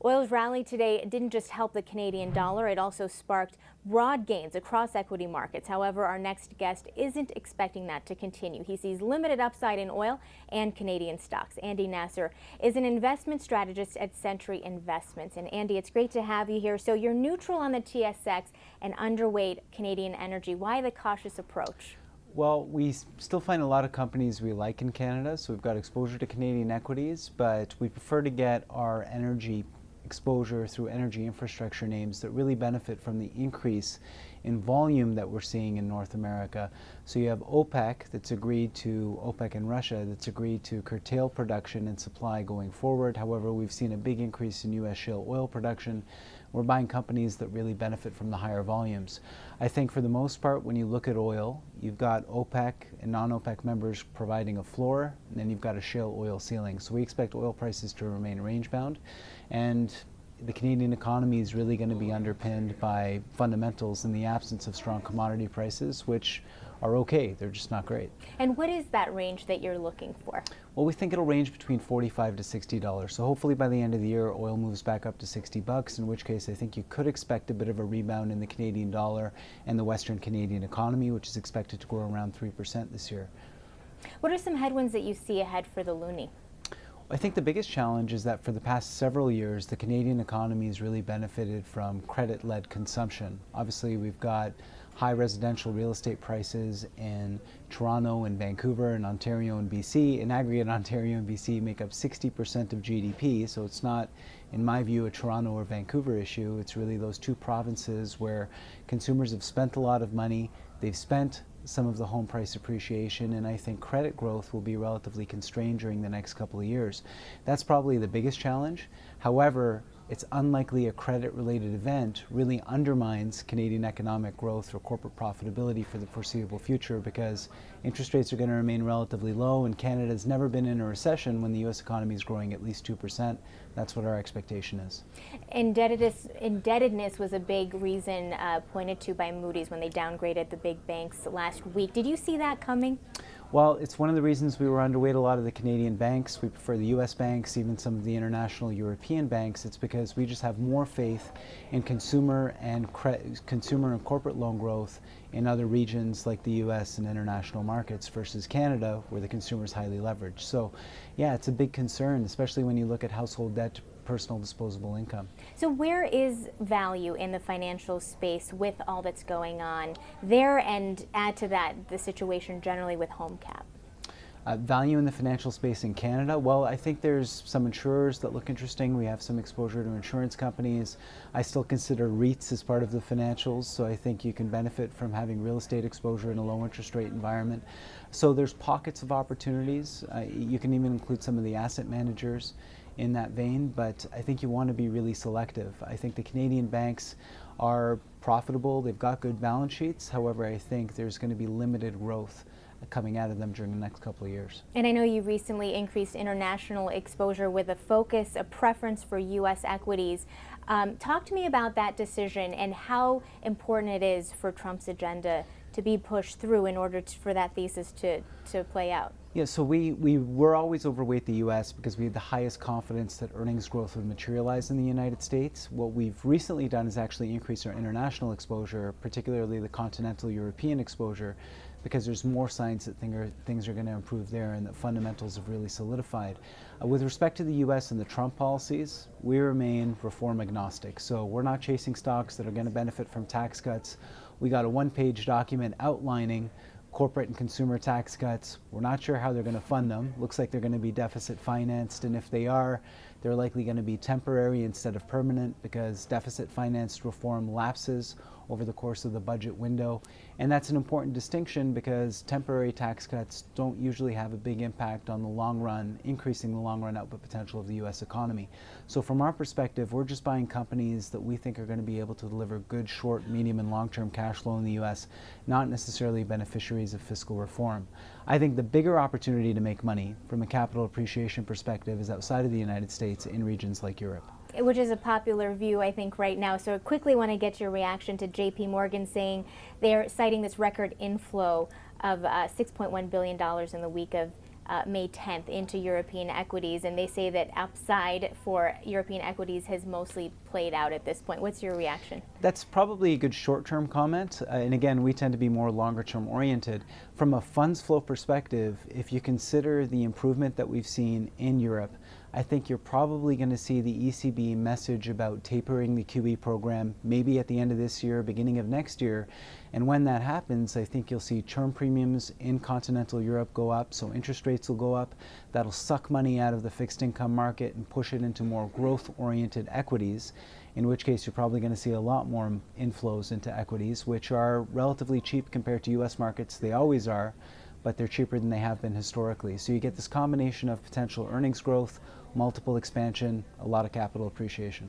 Oil's rally today didn't just help the Canadian dollar, it also sparked broad gains across equity markets. However, our next guest isn't expecting that to continue. He sees limited upside in oil and Canadian stocks. Andy Nasr is an investment strategist at Sentry Investments. And Andy, it's great to have you here. So you're neutral on the TSX and underweight Canadian energy. Why the cautious approach? Well, we still find a lot of companies we like in Canada, so we've got exposure to Canadian equities, but we prefer to get our energy exposure through energy infrastructure names that really benefit from the increase in volume that we're seeing in North America. So you have OPEC and Russia that's agreed to curtail production and supply going forward. However, we've seen a big increase in U.S. shale oil production. We're buying companies that really benefit from the higher volumes. I think for the most part, when you look at oil, you've got OPEC and non-OPEC members providing a floor, and then you've got a shale oil ceiling. So we expect oil prices to remain range-bound, and the Canadian economy is really going to be underpinned by fundamentals in the absence of strong commodity prices, which are okay, they're just not great. And what is that range that you're looking for? Well, we think it'll range between $45 to $60. So hopefully by the end of the year, oil moves back up to $60, in which case I think you could expect a bit of a rebound in the Canadian dollar and the Western Canadian economy, which is expected to grow around 3% this year. What are some headwinds that you see ahead for the loonie? I think the biggest challenge is that for the past several years, the Canadian economy has really benefited from credit-led consumption. Obviously, we've got high residential real estate prices in Toronto and Vancouver and Ontario and BC. In aggregate, Ontario and BC make up 60% of GDP, so it's not, in my view, a Toronto or Vancouver issue. It's really those two provinces where consumers have spent a lot of money. They've spent some of the home price appreciation, and I think credit growth will be relatively constrained during the next couple of years. That's probably the biggest challenge. However, it's unlikely a credit-related event really undermines Canadian economic growth or corporate profitability for the foreseeable future, because interest rates are going to remain relatively low, and Canada's never been in a recession when the U.S. economy is growing at least 2%. That's what our expectation is. Indebtedness was a big reason pointed to by Moody's when they downgraded the big banks last week. Did you see that coming? Well, it's one of the reasons we were underweight a lot of the Canadian banks. We prefer the U.S. banks, even some of the international European banks. It's because we just have more faith in consumer and corporate loan growth in other regions like the U.S. and international markets versus Canada, where the consumer is highly leveraged. So, yeah, it's a big concern, especially when you look at household debt to personal disposable income. So where is value in the financial space with all that's going on there, and add to that the situation generally with home cap? Value in the financial space in Canada? Well, I think there's some insurers that look interesting. We have some exposure to insurance companies. I still consider REITs as part of the financials, so I think you can benefit from having real estate exposure in a low interest rate environment. So there's pockets of opportunities. You can even include some of the asset managers in that vein, but I think you want to be really selective. I think the Canadian banks are profitable. They've got good balance sheets. However, I think there's going to be limited growth coming out of them during the next couple of years. And I know you recently increased international exposure with a focus, a preference for U.S. equities. Talk to me about that decision and how important it is for Trump's agenda to be pushed through in order for that thesis to play out. Yeah, so we were always overweight the U.S. because we had the highest confidence that earnings growth would materialize in the United States. What we've recently done is actually increase our international exposure, particularly the continental European exposure, because there's more signs that things are going to improve there and that fundamentals have really solidified. With respect to the U.S. and the Trump policies, we remain reform agnostic. So we're not chasing stocks that are going to benefit from tax cuts. We got a one-page document outlining corporate and consumer tax cuts. We're not sure how they're going to fund them. Looks like they're going to be deficit financed, and if they are, they're likely going to be temporary instead of permanent, because deficit financed reform lapses over the course of the budget window. And that's an important distinction because temporary tax cuts don't usually have a big impact on the long run, increasing the long run output potential of the U.S. economy. So from our perspective, we're just buying companies that we think are going to be able to deliver good short, medium, and long-term cash flow in the U.S., not necessarily beneficiaries of fiscal reform. I think the bigger opportunity to make money from a capital appreciation perspective is outside of the United States in regions like Europe. Which is a popular view, I think, right now. So I quickly want to get your reaction to J.P. Morgan saying they're citing this record inflow of $6.1 billion in the week of May 10th into European equities, and they say that upside for European equities has mostly played out at this point. What's your reaction? That's probably a good short-term comment, and again, we tend to be more longer-term oriented. From a funds flow perspective, if you consider the improvement that we've seen in Europe, I think you're probably going to see the ECB message about tapering the QE program maybe at the end of this year, beginning of next year. And when that happens, I think you'll see term premiums in continental Europe go up, so interest rates will go up. That'll suck money out of the fixed income market and push it into more growth-oriented equities, in which case you're probably going to see a lot more inflows into equities, which are relatively cheap compared to US markets. They always are, but they're cheaper than they have been historically. So you get this combination of potential earnings growth, multiple expansion, a lot of capital appreciation.